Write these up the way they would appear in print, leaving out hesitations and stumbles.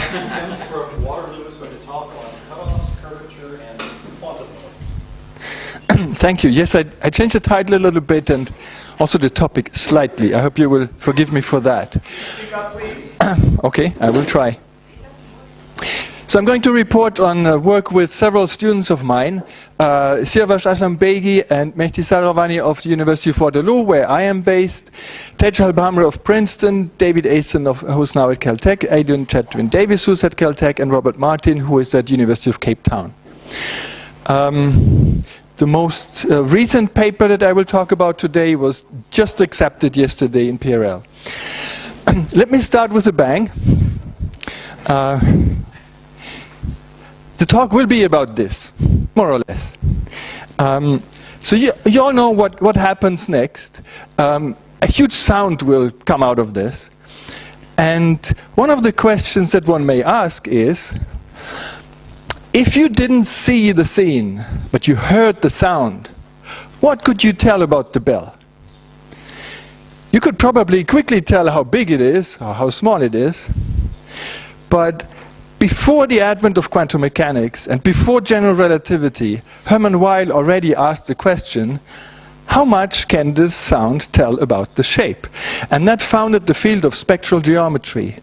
KEMPF from Waterloo is going to talk on cutoffs, curvature, and quantum noise. Thank you. Yes, I changed the title a little bit and also the topic slightly. I hope you will forgive me for that. Speak up, please. Okay, I will try. So I'm going to report on work with several students of mine, Sirvash Aslam-Begi and Mehdi Saravani of the University of Waterloo, where I am based, Tej Al-Bhamra of Princeton, David Asen, who's now at Caltech, Adrian Chatwin Davis, who's at Caltech, and Robert Martin, who is at University of Cape Town. The most recent paper that I will talk about today was just accepted yesterday in PRL. Let me start with a bang. The talk will be about this, more or less. So you all know what happens next. A huge sound will come out of this. And one of the questions that one may ask is, if you didn't see the scene, but you heard the sound, what could you tell about the bell? You could probably quickly tell how big it is, or how small it is. But before the advent of quantum mechanics and before general relativity, Hermann Weyl already asked the question, how much can this sound tell about the shape? And that founded the field of spectral geometry.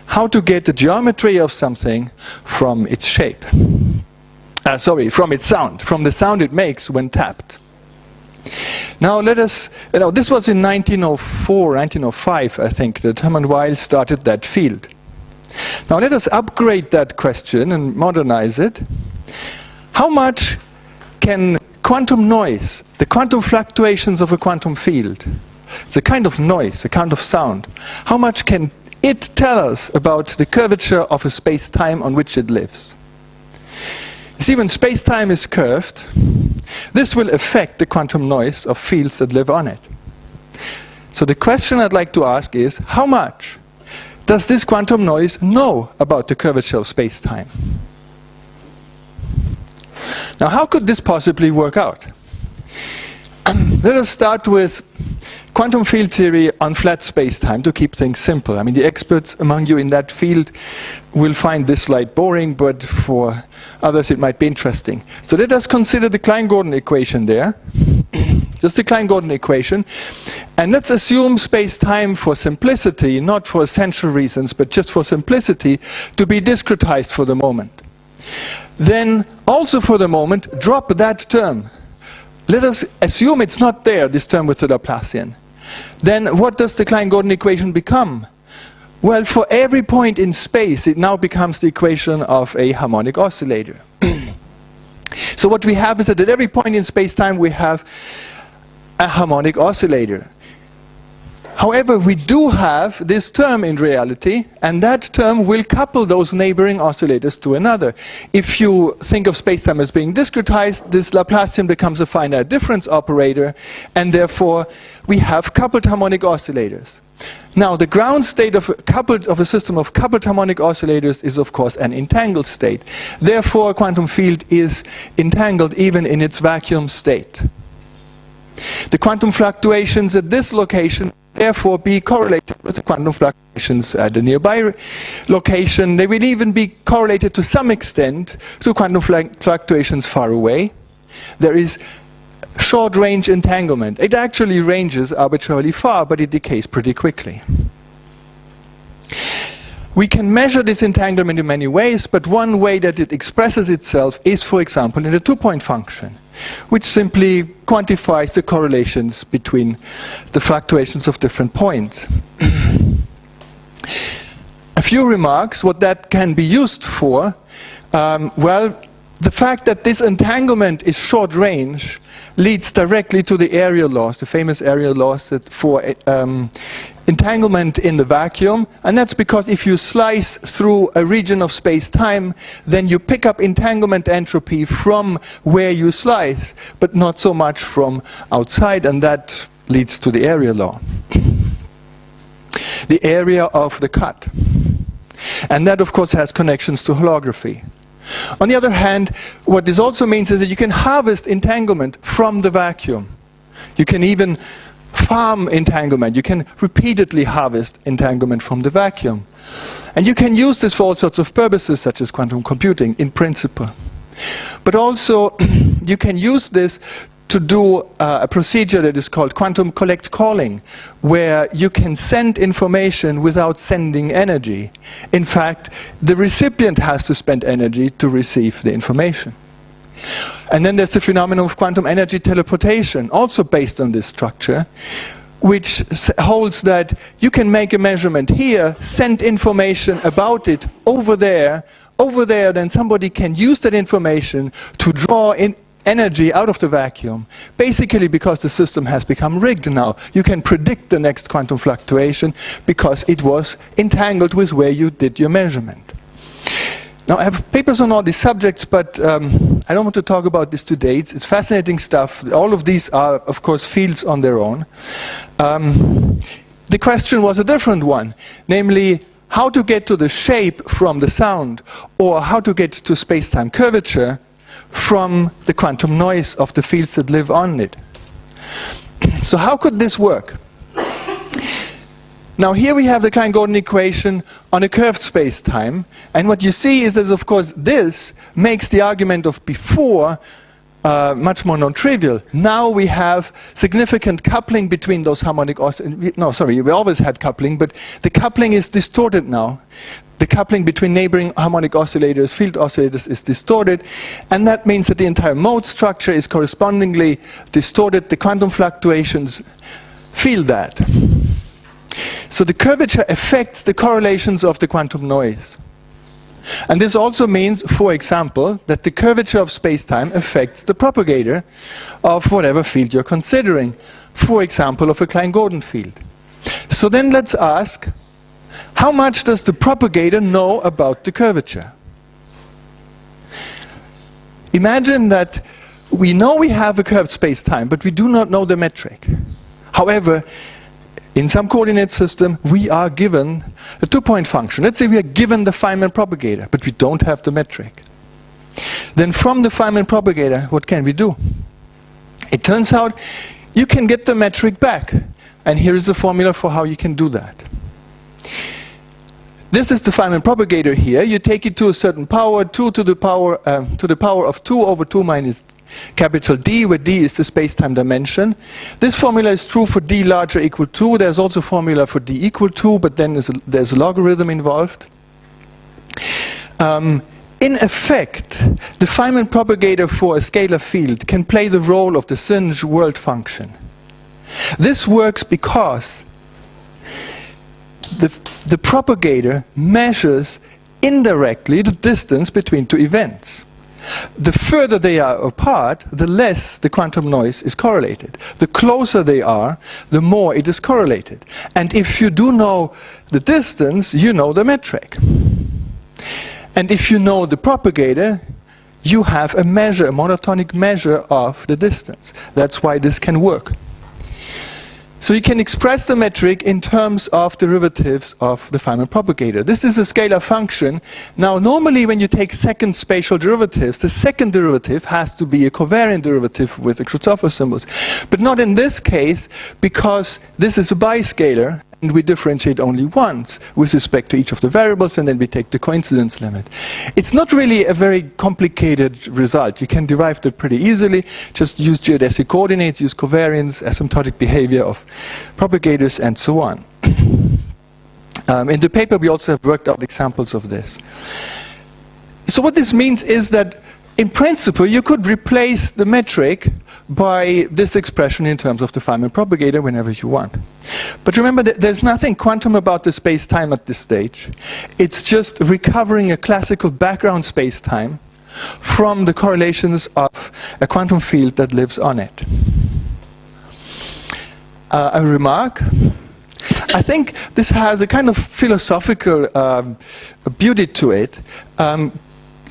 How to get the geometry of something from its shape. From its sound, from the sound it makes when tapped. Now let us, this was in 1904, 1905, I think, that Hermann Weyl started that field. Now let us upgrade that question and modernize it. How much can quantum noise, the quantum fluctuations of a quantum field, it's a kind of noise, a kind of sound, how much can it tell us about the curvature of a space-time on which it lives? You see, when space-time is curved, this will affect the quantum noise of fields that live on it. So the question I'd like to ask is, how much does this quantum noise know about the curvature of space-time? Now, how could this possibly work out? Let us start with quantum field theory on flat space-time to keep things simple. I mean, the experts among you in that field will find this slide boring, but for others it might be interesting. So let us consider the Klein-Gordon equation there. Just the Klein-Gordon equation. And let's assume space-time for simplicity, not for essential reasons, but just for simplicity, to be discretized for the moment. Then, also for the moment, drop that term. Let us assume it's not there, this term with the Laplacian. Then what does the Klein-Gordon equation become? Well, for every point in space, it now becomes the equation of a harmonic oscillator. So what we have is that at every point in space-time we have a harmonic oscillator. However, we do have this term in reality, and that term will couple those neighboring oscillators to another. If you think of space-time as being discretized, this Laplacian becomes a finite difference operator, and therefore we have coupled harmonic oscillators. Now, the ground state of a system of coupled harmonic oscillators is, of course, an entangled state. Therefore, a quantum field is entangled even in its vacuum state. The quantum fluctuations at this location therefore be correlated with the quantum fluctuations at a nearby location. They will even be correlated to some extent to quantum fluctuations far away. There is short-range entanglement. It actually ranges arbitrarily far, but it decays pretty quickly. We can measure this entanglement in many ways, but one way that it expresses itself is, for example, in a two-point function, which simply quantifies the correlations between the fluctuations of different points. A few remarks, what that can be used for. Well, the fact that this entanglement is short range leads directly to the area laws, the famous area laws that for entanglement in the vacuum, and that's because if you slice through a region of space-time, then you pick up entanglement entropy from where you slice, but not so much from outside, and that leads to the area law. The area of the cut. And that, of course, has connections to holography. On the other hand, what this also means is that you can harvest entanglement from the vacuum. You can even farm entanglement. You can repeatedly harvest entanglement from the vacuum. And you can use this for all sorts of purposes, such as quantum computing, in principle. But also, you can use this to do a procedure that is called quantum collect calling, where you can send information without sending energy. In fact, the recipient has to spend energy to receive the information. And then there's the phenomenon of quantum energy teleportation, also based on this structure, which holds that you can make a measurement here, send information about it over there, then somebody can use that information to draw in energy out of the vacuum, basically because the system has become rigged now. You can predict the next quantum fluctuation because it was entangled with where you did your measurement. Now, I have papers on all these subjects, but I don't want to talk about this today. It's fascinating stuff. All of these are, of course, fields on their own. The question was a different one, namely, how to get to the shape from the sound, or how to get to space-time curvature from the quantum noise of the fields that live on it. So how could this work? Now here we have the Klein-Gordon equation on a curved space-time, and what you see is that, of course, this makes the argument of before much more non-trivial. Now we have significant coupling between those harmonic oscillators. No, sorry, we always had coupling, but the coupling is distorted now. The coupling between neighboring harmonic oscillators, field oscillators, is distorted, and that means that the entire mode structure is correspondingly distorted. The quantum fluctuations feel that. So the curvature affects the correlations of the quantum noise. And this also means, for example, that the curvature of space-time affects the propagator of whatever field you're considering, for example, of a Klein-Gordon field. So then let's ask, how much does the propagator know about the curvature? Imagine that we know we have a curved space-time, but we do not know the metric. However, in some coordinate system, we are given a two-point function. Let's say we are given the Feynman propagator, but we don't have the metric. Then from the Feynman propagator, what can we do? It turns out you can get the metric back. And here is the formula for how you can do that. This is the Feynman propagator here. You take it to a certain power, 2 to the power of 2 over 2 minus capital D, where D is the space-time dimension. This formula is true for D larger equal 2. There's also a formula for D equal 2, but then there's a logarithm involved. In effect, the Feynman propagator for a scalar field can play the role of the Singe world function. This works because the propagator measures indirectly the distance between two events. The further they are apart, the less the quantum noise is correlated. The closer they are, the more it is correlated. And if you do know the distance, you know the metric. And if you know the propagator, you have a measure, a monotonic measure of the distance. That's why this can work. So you can express the metric in terms of derivatives of the Feynman propagator. This is a scalar function. Now, normally when you take second spatial derivatives, the second derivative has to be a covariant derivative with the Kurzhoffer symbols. But not in this case, because this is a biscalar, and we differentiate only once with respect to each of the variables, and then we take the coincidence limit. It's not really a very complicated result. You can derive that pretty easily. Just use geodesic coordinates, use covariance, asymptotic behavior of propagators, and so on. In the paper, we also have worked out examples of this. So what this means is that, in principle, you could replace the metric by this expression in terms of the Feynman propagator whenever you want. But remember that there's nothing quantum about the space-time at this stage. It's just recovering a classical background space-time from the correlations of a quantum field that lives on it. A remark. I think this has a kind of philosophical beauty to it.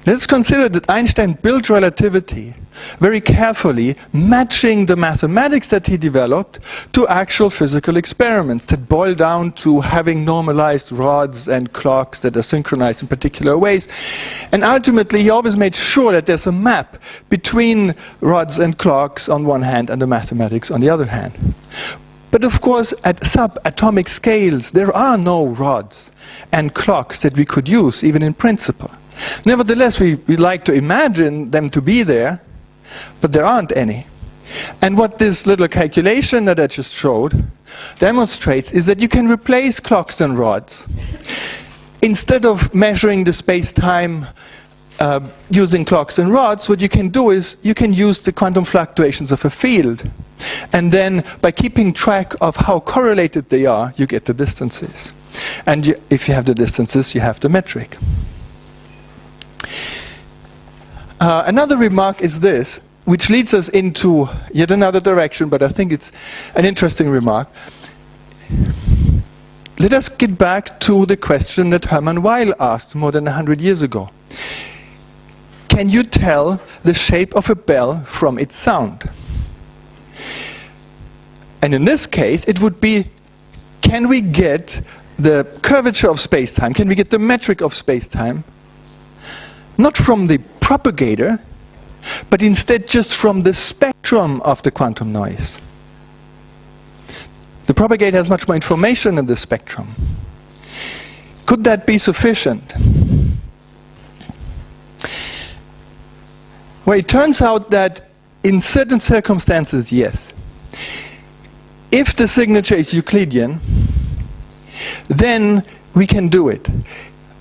Let's consider that Einstein built relativity very carefully, matching the mathematics that he developed to actual physical experiments that boil down to having normalized rods and clocks that are synchronized in particular ways. And ultimately, he always made sure that there's a map between rods and clocks on one hand and the mathematics on the other hand. But of course, at subatomic scales, there are no rods and clocks that we could use, even in principle. Nevertheless, we like to imagine them to be there, but there aren't any. And what this little calculation that I just showed demonstrates is that you can replace clocks and rods. Instead of measuring the space-time using clocks and rods, what you can do is you can use the quantum fluctuations of a field. And then by keeping track of how correlated they are, you get the distances. And if you have the distances, you have the metric. Another remark is this, which leads us into yet another direction, but I think it's an interesting remark. Let us get back to the question that Hermann Weyl asked more than 100 years ago. Can you tell the shape of a bell from its sound? And in this case, it would be, can we get the curvature of space-time, can we get the metric of space-time, not from the propagator, but instead just from the spectrum of the quantum noise. The propagator has much more information in the spectrum. Could that be sufficient? Well, it turns out that in certain circumstances, yes. If the signature is Euclidean, then we can do it.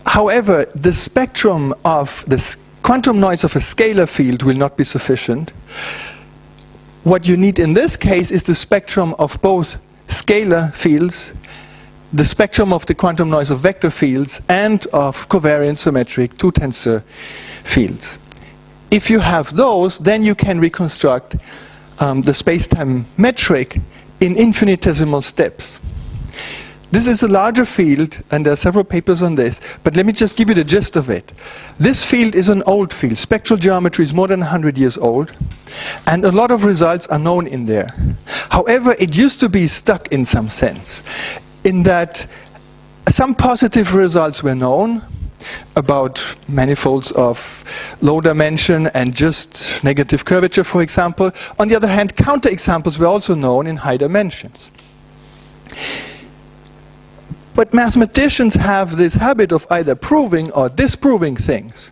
However, the spectrum of the quantum noise of a scalar field will not be sufficient. What you need in this case is the spectrum of both scalar fields, the spectrum of the quantum noise of vector fields, and of covariant symmetric two-tensor fields. If you have those, then you can reconstruct the space-time metric in infinitesimal steps. This is a larger field, and there are several papers on this, but let me just give you the gist of it. This field is an old field. Spectral geometry is more than 100 years old, and a lot of results are known in there. However, it used to be stuck in some sense, in that some positive results were known about manifolds of low dimension and just negative curvature, for example. On the other hand, counterexamples were also known in high dimensions. But mathematicians have this habit of either proving or disproving things.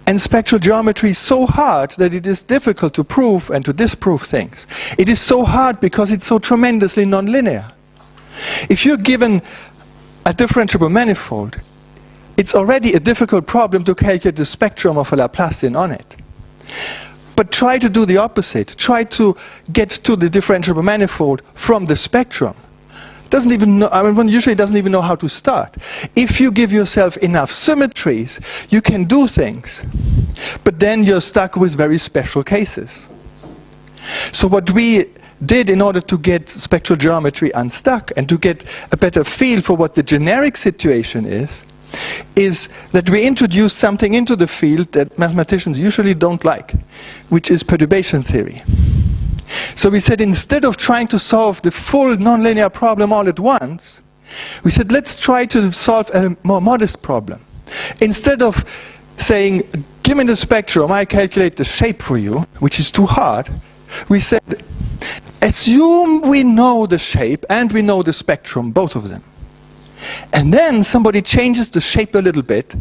And spectral geometry is so hard that it is difficult to prove and to disprove things. It is so hard because it's so tremendously nonlinear. If you're given a differentiable manifold, it's already a difficult problem to calculate the spectrum of a Laplacian on it. But try to do the opposite. Try to get to the differentiable manifold from the spectrum. Doesn't even know, I mean, one usually doesn't even know how to start. If you give yourself enough symmetries, you can do things. But then you're stuck with very special cases. So what we did in order to get spectral geometry unstuck and to get a better feel for what the generic situation is that we introduced something into the field that mathematicians usually don't like, which is perturbation theory. So we said, instead of trying to solve the full nonlinear problem all at once, we said, let's try to solve a more modest problem. Instead of saying, give me the spectrum, I calculate the shape for you, which is too hard, we said, assume we know the shape and we know the spectrum, both of them. And then somebody changes the shape a little bit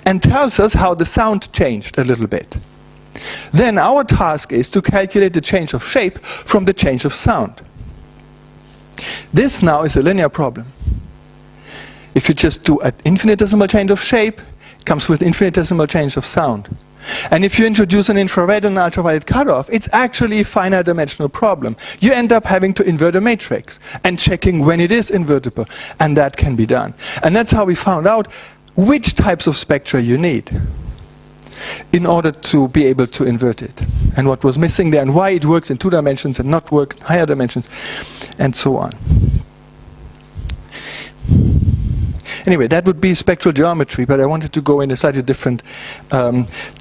and tells us how the sound changed a little bit. Then our task is to calculate the change of shape from the change of sound. This now is a linear problem. If you just do an infinitesimal change of shape, it comes with infinitesimal change of sound. And if you introduce an infrared and ultraviolet cutoff, it's actually a finite dimensional problem. You end up having to invert a matrix and checking when it is invertible, and that can be done. And that's how we found out which types of spectra you need in order to be able to invert it, and what was missing there, and why it works in 2 dimensions and not work in higher dimensions, and so on. Anyway, that would be spectral geometry, but I wanted to go in a slightly different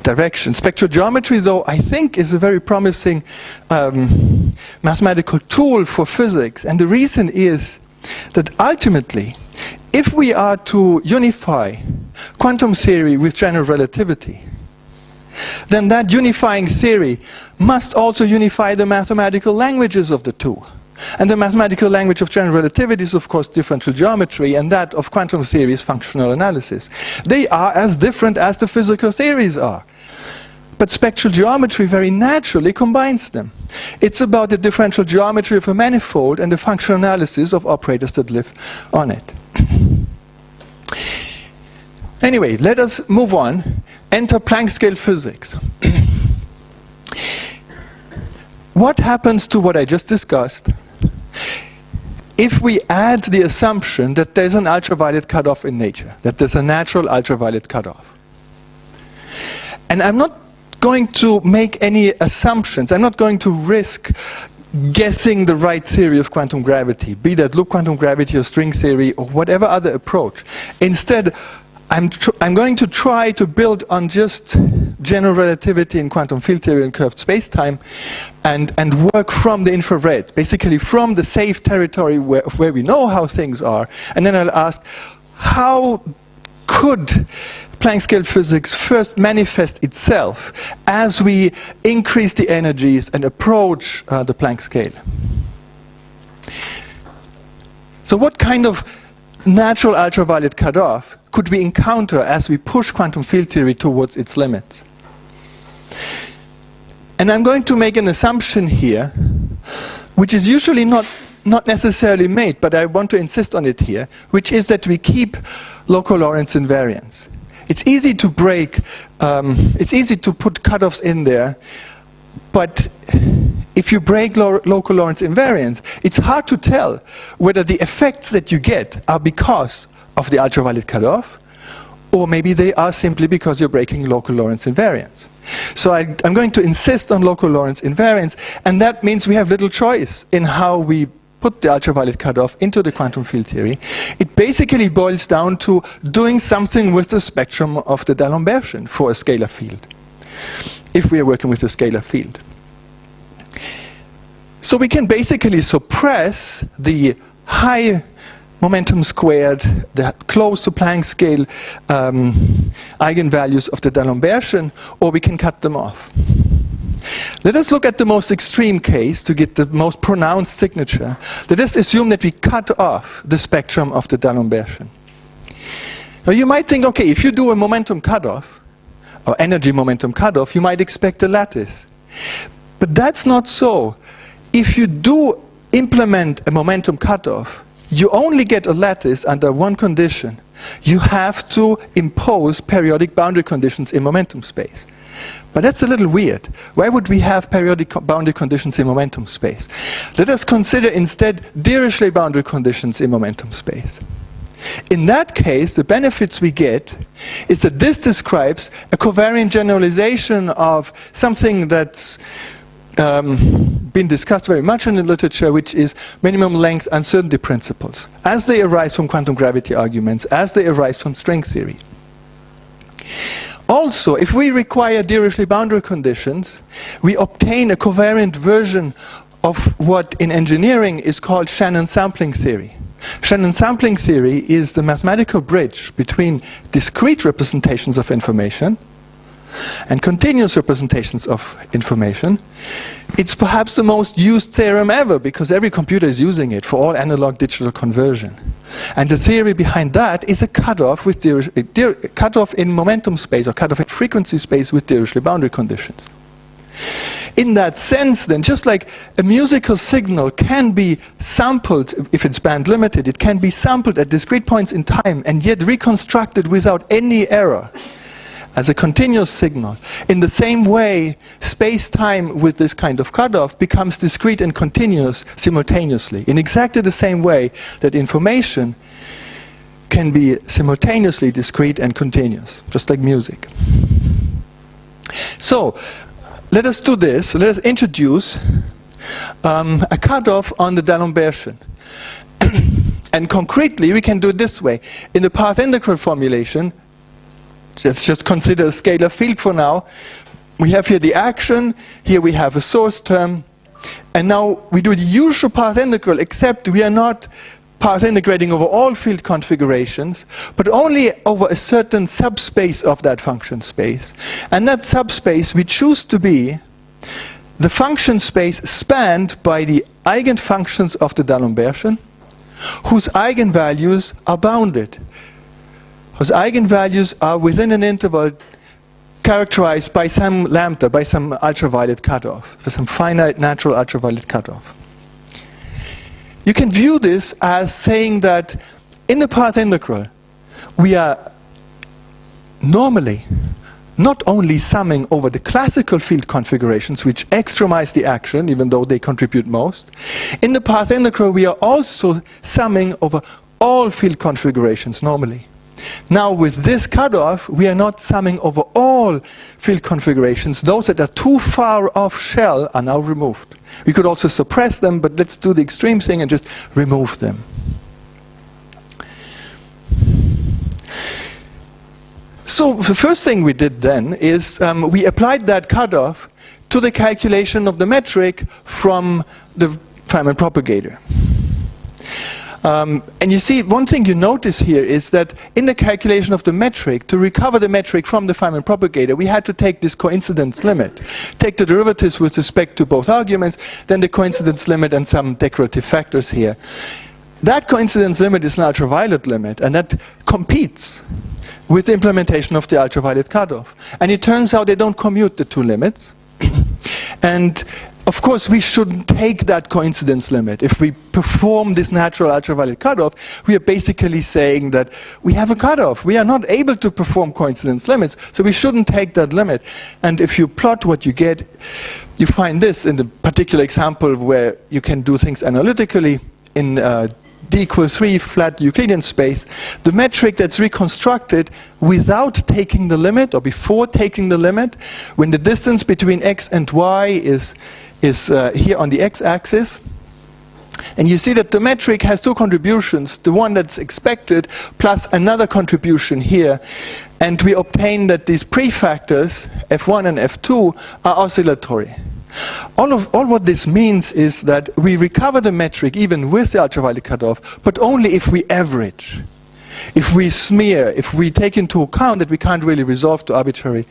direction. Spectral geometry, though, I think is a very promising mathematical tool for physics, and the reason is that ultimately, if we are to unify quantum theory with general relativity, then that unifying theory must also unify the mathematical languages of the two. And the mathematical language of general relativity is, of course, differential geometry, and that of quantum theory is functional analysis. They are as different as the physical theories are. But spectral geometry very naturally combines them. It's about the differential geometry of a manifold and the functional analysis of operators that live on it. Anyway, let us move on. Enter Planck scale physics. What happens to what I just discussed if we add the assumption that there's an ultraviolet cutoff in nature, that there's a natural ultraviolet cutoff? And I'm not going to make any assumptions. I'm not going to risk guessing the right theory of quantum gravity, be that loop quantum gravity or string theory or whatever other approach. Instead, I'm going to try to build on just general relativity in quantum field theory and curved spacetime and work from the infrared, basically from the safe territory where we know how things are. And then I'll ask, how could Planck scale physics first manifest itself as we increase the energies and approach the Planck scale? So what kind of natural ultraviolet cutoff could we encounter as we push quantum field theory towards its limits? And I'm going to make an assumption here, which is usually not necessarily made, but I want to insist on it here, which is that we keep local Lorentz invariance. It's easy to break, it's easy to put cutoffs in there, but if you break local Lorentz invariance, it's hard to tell whether the effects that you get are because of the ultraviolet cutoff, or maybe they are simply because you're breaking local Lorentz invariance. So I'm going to insist on local Lorentz invariance, and that means we have little choice in how we put the ultraviolet cutoff into the quantum field theory. It basically boils down to doing something with the spectrum of the D'Alembertian for a scalar field, if we are working with a scalar field. So we can basically suppress the high momentum squared, the close to Planck scale eigenvalues of the D'Alembertian, or we can cut them off. Let us look at the most extreme case to get the most pronounced signature. Let us assume that we cut off the spectrum of the D'Alembertian. Now you might think, okay, if you do a momentum cutoff, or energy momentum cutoff, you might expect a lattice. But that's not so. If you do implement a momentum cutoff, you only get a lattice under one condition. You have to impose periodic boundary conditions in momentum space. But that's a little weird. Why would we have periodic boundary conditions in momentum space? Let us consider instead Dirichlet boundary conditions in momentum space. In that case, the benefits we get is that this describes a covariant generalization of something that's been discussed very much in the literature, which is minimum length uncertainty principles, as they arise from quantum gravity arguments, as they arise from string theory. Also, if we require Dirichlet boundary conditions, we obtain a covariant version of what in engineering is called Shannon sampling theory. Shannon sampling theory is the mathematical bridge between discrete representations of information and continuous representations of information. It's perhaps the most used theorem ever because every computer is using it for all analog digital conversion. And the theory behind that is a cutoff with cutoff in momentum space or cutoff in frequency space with Dirichlet boundary conditions. In that sense, then, just like a musical signal can be sampled, if it's band limited, it can be sampled at discrete points in time and yet reconstructed without any error as a continuous signal. In the same way, space-time with this kind of cutoff becomes discrete and continuous simultaneously, in exactly the same way that information can be simultaneously discrete and continuous, just like music. So, let us do this. Let us introduce a cutoff on the D'Alembertian. And concretely, we can do it this way. In the path integral formulation, let's just consider a scalar field for now. We have here the action, here we have a source term, and now we do the usual path integral, except we are not path integrating over all field configurations, but only over a certain subspace of that function space. And that subspace we choose to be the function space spanned by the eigenfunctions of the D'Alembertian, whose eigenvalues are bounded, whose eigenvalues are within an interval characterized by some lambda, by some ultraviolet cutoff, by some finite natural ultraviolet cutoff. You can view this as saying that in the path integral, we are normally not only summing over the classical field configurations, which extremize the action, even though they contribute most. In the path integral, we are also summing over all field configurations normally. Now, with this cutoff, we are not summing over all field configurations. Those that are too far off shell are now removed. We could also suppress them, but let's do the extreme thing and just remove them. So the first thing we did then is we applied that cutoff to the calculation of the metric from the Feynman propagator. And you see, one thing you notice here is that in the calculation of the metric, to recover the metric from the Feynman propagator, we had to take this coincidence limit. Take the derivatives with respect to both arguments, then the coincidence limit and some decorative factors here. That coincidence limit is an ultraviolet limit, and that competes with the implementation of the ultraviolet cutoff. And it turns out they don't commute the two limits. And of course, we shouldn't take that coincidence limit. If we perform this natural ultraviolet cutoff, we are basically saying that we have a cutoff. We are not able to perform coincidence limits, so we shouldn't take that limit. And if you plot what you get, you find this in the particular example where you can do things analytically in D equals 3 flat Euclidean space. The metric that's reconstructed without taking the limit, or before taking the limit, when the distance between x and y is here on the x-axis. And you see that the metric has two contributions, the one that's expected plus another contribution here. And we obtain that these prefactors, f1 and f2, are oscillatory. All what this means is that we recover the metric even with the ultraviolet cutoff, but only if we average. If we smear, if we take into account that we can't really resolve to arbitrary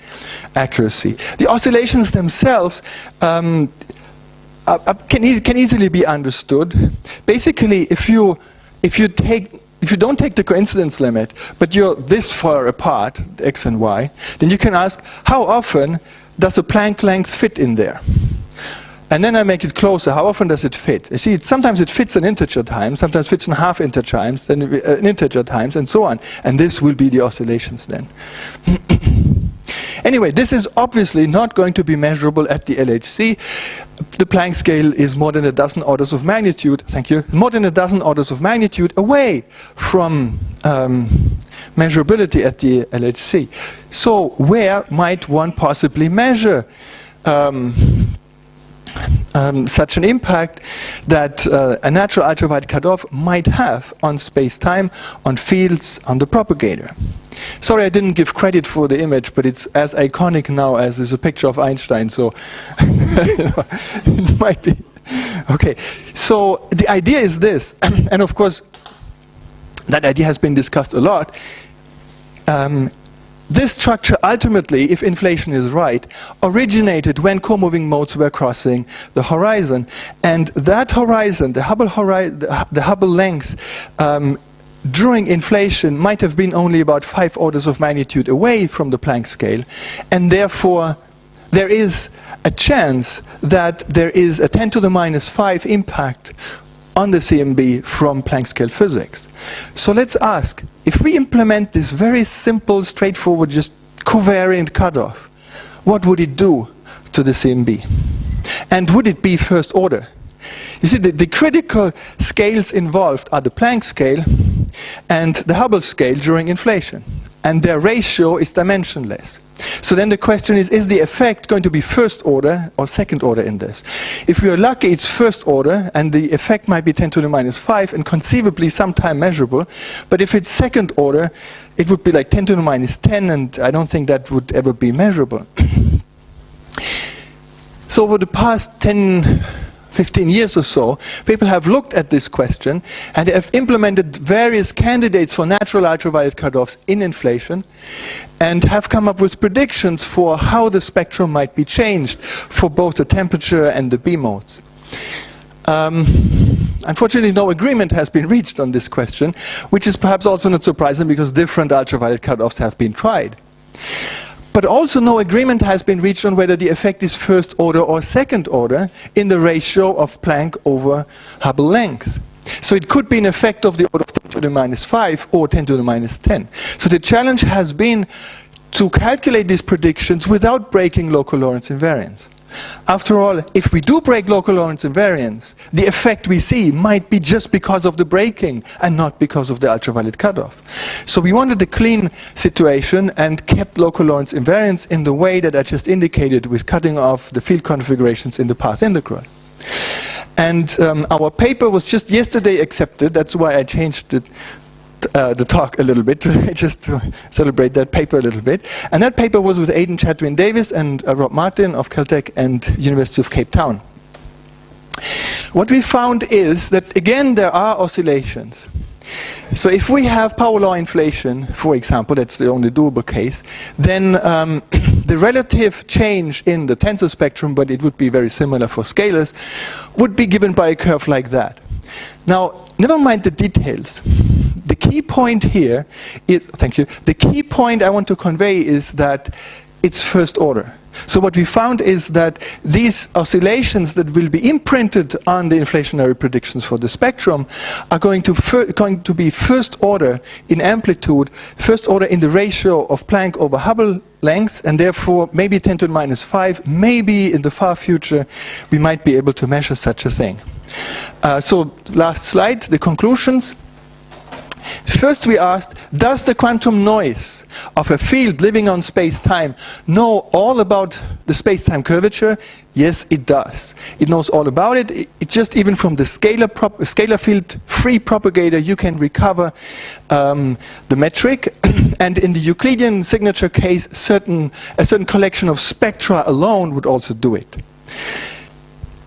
accuracy. The oscillations themselves can easily be understood. Basically, if you don't take the coincidence limit, but you're this far apart, x and y, then you can ask, how often does the Planck length fit in there? And then I make it closer. How often does it fit? You see, sometimes it fits in integer times, sometimes fits in half integer times, then in integer times, and so on. And this will be the oscillations then. Anyway, this is obviously not going to be measurable at the LHC. The Planck scale is more than a dozen orders of magnitude, thank you, more than a dozen orders of magnitude away from measurability at the LHC. So where might one possibly measure such an impact that a natural ultraviolet cutoff might have on space-time, on fields, on the propagator? Sorry I didn't give credit for the image, but it's as iconic now as is a picture of Einstein, so it might be. Okay, so the idea is this, and of course that idea has been discussed a lot. This structure ultimately, if inflation is right, originated when co-moving modes were crossing the horizon. And that horizon, the Hubble length, during inflation might have been only about 5 orders of magnitude away from the Planck scale. And therefore, there is a chance that there is a 10 to the minus 5 impact on the CMB from Planck scale physics. So let's ask, if we implement this very simple, straightforward, just covariant cutoff, what would it do to the CMB? And would it be first order? You see, the critical scales involved are the Planck scale and the Hubble scale during inflation. And their ratio is dimensionless. So then the question is the effect going to be first order or second order in this? If we are lucky, it's first order, and the effect might be 10 to the minus 5, and conceivably sometime measurable. But if it's second order, it would be like 10 to the minus 10, and I don't think that would ever be measurable. So over the past 10 15 years or so, people have looked at this question and have implemented various candidates for natural ultraviolet cutoffs in inflation and have come up with predictions for how the spectrum might be changed for both the temperature and the B modes. Unfortunately, no agreement has been reached on this question, which is perhaps also not surprising because different ultraviolet cutoffs have been tried. But also no agreement has been reached on whether the effect is first order or second order in the ratio of Planck over Hubble length. So it could be an effect of the order of 10 to the minus 5 or 10 to the minus 10. So the challenge has been to calculate these predictions without breaking local Lorentz invariance. After all, if we do break local Lorentz invariance, the effect we see might be just because of the breaking and not because of the ultraviolet cutoff. So we wanted a clean situation and kept local Lorentz invariance in the way that I just indicated with cutting off the field configurations in the path integral. And our paper was just yesterday accepted. That's why I changed it. The talk a little bit, just to celebrate that paper a little bit. And that paper was with Aidan Chatwin Davis and Rob Martin of Caltech and University of Cape Town. What we found is that, again, there are oscillations. So if we have power law inflation, for example, that's the only doable case, then the relative change in the tensor spectrum, but it would be very similar for scalars, would be given by a curve like that. Now, never mind the details. The key point here is, thank you, the key point I want to convey is that it's first order. So what we found is that these oscillations that will be imprinted on the inflationary predictions for the spectrum are going to be first order in amplitude, first order in the ratio of Planck over Hubble length, and therefore maybe 10 to the minus 5, maybe in the far future we might be able to measure such a thing. So last slide, the conclusions. First we asked, does the quantum noise of a field living on space-time know all about the space-time curvature? Yes, it does. It knows all about it. It just, even from the scalar field free propagator, you can recover the metric. And in the Euclidean signature case, a certain collection of spectra alone would also do it.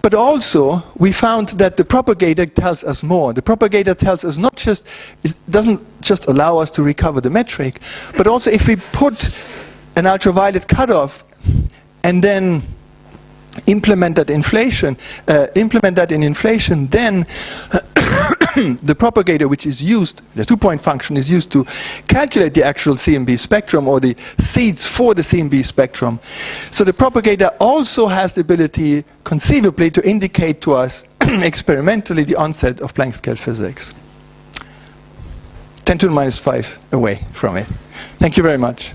But also, we found that the propagator tells us more. The propagator tells us not just, it doesn't just allow us to recover the metric, but also if we put an ultraviolet cutoff and then implement that in inflation, then the propagator which is used, the two-point function is used to calculate the actual CMB spectrum or the seeds for the CMB spectrum. So the propagator also has the ability, conceivably, to indicate to us experimentally the onset of Planck scale physics. 10 to the minus 5 away from it. Thank you very much.